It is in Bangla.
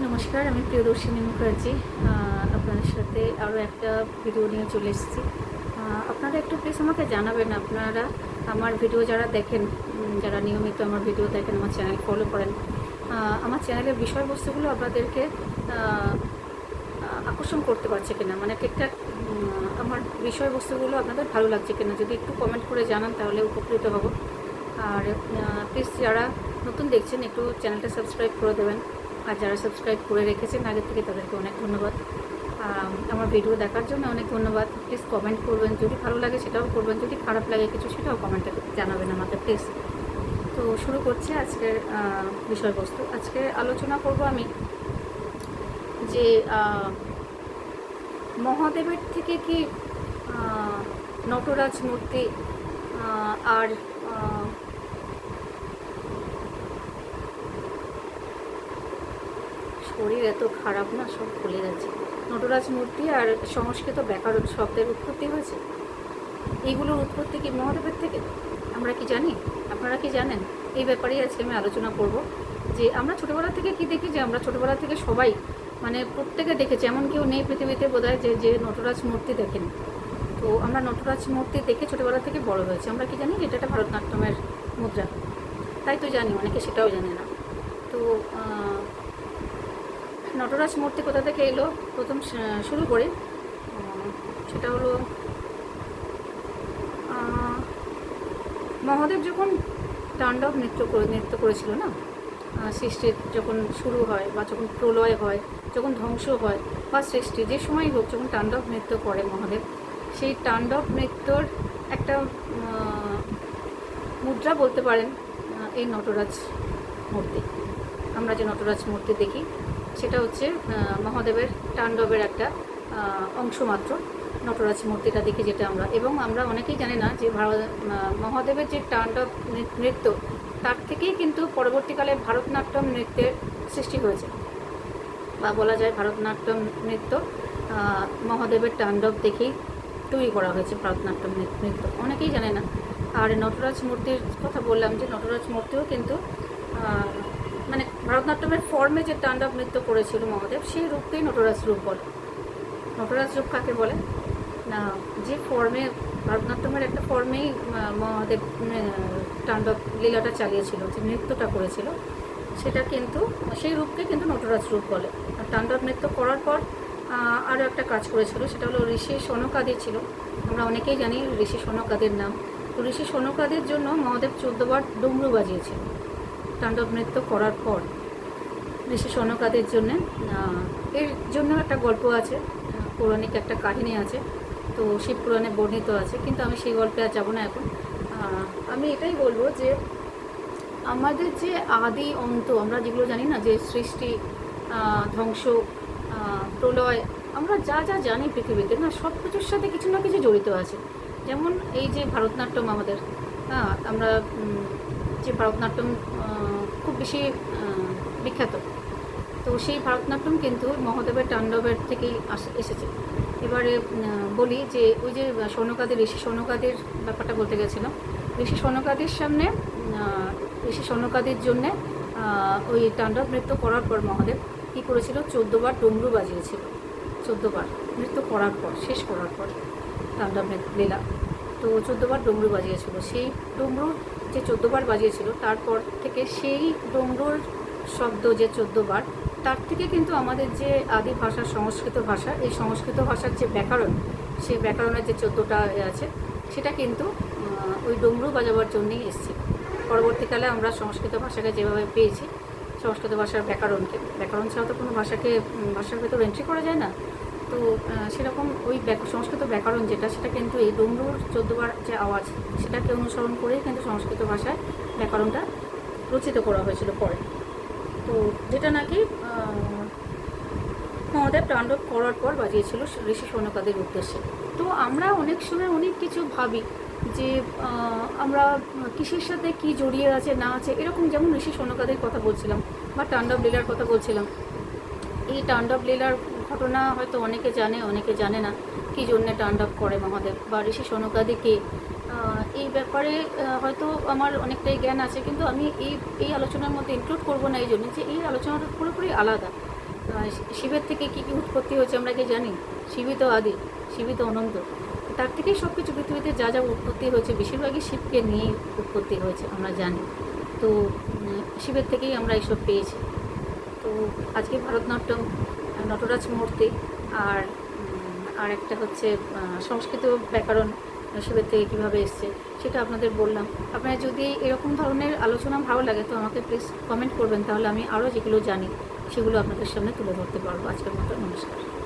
নমস্কার, আমি প্রিয়দর্শিনী মুখার্জি। আপনাদের সাথে আরও একটা ভিডিও নিয়ে চলে এসেছি। আপনারা একটু প্লিজ আমাকে জানাবেন, আপনারা আমার ভিডিও যারা দেখেন, যারা নিয়মিত আমার ভিডিও দেখেন, আমার চ্যানেল ফলো করেন, আমার চ্যানেলের বিষয়বস্তুগুলো আপনাদেরকে আকর্ষণ করতে পারছে কিনা, মানে ঠিকঠাক আমার বিষয়বস্তুগুলো আপনাদের ভালো লাগছে কিনা, যদি একটু কমেন্ট করে জানান তাহলে উপকৃত হব। আর প্লিজ যারা নতুন দেখছেন একটু চ্যানেলটা সাবস্ক্রাইব করে দেবেন, আর যারা সাবস্ক্রাইব করে রেখেছেন আগের থেকে তাদেরকে অনেক ধন্যবাদ। আমার ভিডিও দেখার জন্য অনেক ধন্যবাদ। প্লিজ কমেন্ট করবেন, যদি ভালো লাগে সেটাও করবেন, যদি খারাপ লাগে কিছু সেটাও কমেন্টে জানাবেন আমাকে প্লিজ। তো শুরু করছি আজকের বিষয়বস্তু। আজকে আলোচনা করব আমি যে মহাদেবের থেকে কি নটরাজ মূর্তি আর শরীর এত খারাপ না, সব ভুলে যাচ্ছে। নটরাজ মূর্তি আর সংস্কৃত ব্যাকরণ শব্দের উৎপত্তি হয়েছে। এইগুলোর উৎপত্তি কি মহাদেবের থেকে? আমরা কি জানি? আপনারা কি জানেন? এই ব্যাপারেই আজকে আমি আলোচনা করব। যে আমরা ছোটোবেলা থেকে কি দেখি, যে আমরা ছোটোবেলা থেকে সবাই মানে প্রত্যেকে দেখেছি, এমন কেউ নেই পৃথিবীতে বোধহয় যে নটরাজ মূর্তি দেখেনি। তো আমরা নটরাজ মূর্তি দেখে ছোটোবেলা থেকে বড় হয়েছে। আমরা কি জানি এটা একটা ভারতনাট্যমের মুদ্রা, তাই তো জানি, অনেকে সেটাও জানে না। তো নটরাজ মূর্তি কোথা থেকে এলো প্রথম শুরু করে, সেটা হলো মহাদেব যখন তাণ্ডব নৃত্য করেছিল না, সৃষ্টির যখন শুরু হয় বা যখন প্রলয় হয়, যখন ধ্বংস হয় বা সৃষ্টি যে সময় হোক, যখন তাণ্ডব নৃত্য করে মহাদেব, সেই তাণ্ডব নৃত্যর একটা মুদ্রা বলতে পারেন এই নটরাজ মূর্তি। আমরা যে নটরাজ মূর্তি দেখি সেটা হচ্ছে মহাদেবের তাণ্ডবের একটা অংশ মাত্র। নটরাজ মূর্তিটা দেখি যেটা আমরা, এবং আমরা অনেকেই জানি না যে মহাদেবের যে তাণ্ডব নৃত্য, তার থেকেই কিন্তু পরবর্তীকালে ভারতনাট্যম নৃত্যের সৃষ্টি হয়েছে, বা বলা যায় ভারতনাট্যম নৃত্য মহাদেবের তাণ্ডব দেখেই তৈরি করা হয়েছে ভারতনাট্যম নৃত্য, অনেকেই জানে না। আর নটরাজ মূর্তির কথা বললাম, যে নটরাজ মূর্তিও কিন্তু মানে ভারতনাট্যমের ফর্মে যে তাণ্ডব নৃত্য করেছিল মহাদেব, সেই রূপকেই নটরাজ রূপ বলে। নটরাজ রূপ কাকে বলে না, যে ফর্মে ভারতনাট্যমের একটা ফর্মেই মহাদেব তাণ্ডব লীলাটা চালিয়েছিল, যে নৃত্যটা করেছিল, সেটা কিন্তু সেই রূপকে কিন্তু নটরাজ রূপ বলে। আর তাণ্ডব নৃত্য করার পর আরও একটা কাজ করেছিল, সেটা হলো ঋষি সনকাদি ছিল। আমরা অনেকেই জানি ঋষি সনকাদির নাম। তো ঋষি সনকাদির জন্য মহাদেব 14 বার ডমরু বাজিয়েছিল তাণ্ডব নৃত্য করার পর। ঋষি সনকাদির জন্যে এর জন্য একটা গল্প আছে, পৌরাণিক একটা কাহিনী আছে, তো শিব পুরাণে বর্ণিত আছে, কিন্তু আমি সেই গল্পে আর যাবো না এখন। আমি এটাই বলবো যে আমাদের যে আদি অন্ত, আমরা যেগুলো জানি না, যে সৃষ্টি, ধ্বংস, প্রলয়, আমরা যা যা জানি পৃথিবীতে না, সব কিছুর সাথে কিছু না কিছু জড়িত আছে। যেমন এই যে ভারতনাট্যম আমাদের, আমরা যে ভারতনাট্যম খুব বেশি বিখ্যাত, তো সেই ভারতনাট্যম কিন্তু মহাদেবের তাণ্ডবের থেকেই এসেছে। এবারে বলি যে ওই যে সনকাদির, ঋষি সনকাদির ব্যাপারটা বলতে গেছিলাম। ঋষি সনকাদির সামনে, ঋষি সনকাদির জন্যে ওই তাণ্ডব নৃত্য করার পর মহাদেব কী করেছিল, 14 বার ডমরু বাজিয়েছিল। 14 বার নৃত্য করার পর, শেষ করার পর তাণ্ডব লীলা, তো 14 বার ডমরু বাজিয়েছিল। সেই ডমরু যে 14 বার বাজিয়েছিল, তারপর থেকে সেই ডমরুর শব্দ যে 14 বার, তার থেকে কিন্তু আমাদের যে আদি ভাষা সংস্কৃত ভাষা, এই সংস্কৃত ভাষার যে ব্যাকরণ, সেই ব্যাকরণের যে 14টা আছে, সেটা কিন্তু ওই ডমরু বাজাবার জন্যই এসেছে। পরবর্তীকালে আমরা সংস্কৃত ভাষাকে যেভাবে পেয়েছি, সংস্কৃত ভাষার ব্যাকরণকে, ব্যাকরণ ছাড়া তো কোনো ভাষার ভেতর এন্ট্রি করা যায় না। তো সেরকম ওই সংস্কৃত ব্যাকরণ যেটা, সেটা কিন্তু এই ডমরুর 14 বার যে আওয়াজ, সেটাকে অনুসরণ করেই কিন্তু সংস্কৃত ভাষায় ব্যাকরণটা রচিত করা হয়েছিল পরে। তো যেটা নাকি মহাদেব তাণ্ডব করার পর বাজিয়েছিল ঋষি সনকাদির উদ্দেশ্যে। তো আমরা অনেক সময় অনেক কিছু ভাবি যে আমরা কিসের সাথে কি জড়িয়ে আছে না আছে, এরকম যেমন ঋষি সনকাদির কথা বলছিলাম বা তাণ্ডব লীলার কথা বলছিলাম। এই তাণ্ডব লীলার ঘটনা হয়তো অনেকে জানে, অনেকে জানে না কী জন্যে তাণ্ডব করে মহাদেব বা ঋষি সনকাদিকে। এই ব্যাপারে হয়তো আমার অনেকটাই জ্ঞান আছে, কিন্তু আমি এই আলোচনার মধ্যে ইনক্লুড করব না, এই জন্য যে এই আলোচনাটা পুরোপুরি আলাদা। শিবের থেকে কী কী উৎপত্তি হয়েছে আমরা কি জানি? শিবই তো আদি, শিবই তো অনন্ত। তার থেকেই সব কিছু পৃথিবীতে যা যা উৎপত্তি হয়েছে বেশিরভাগই শিবকে নিয়েই উৎপত্তি হয়েছে আমরা জানি। তো শিবের থেকেই আমরা এইসব পেয়েছি। তো আজকে ভারতনাট্যম, নটরাজ মূর্তি আর আর একটা হচ্ছে সংস্কৃত ব্যাকরণ শিবের থেকে কীভাবে এসছে সেটা আপনাদের বললাম। আপনার যদি এরকম ধরনের আলোচনা ভালো লাগে তো আমাকে প্লিজ কমেন্ট করবেন, তাহলে আমি আরও যেগুলো জানি সেগুলো আপনাদের সামনে তুলে ধরতে পারবো। আজকের মতো নমস্কার।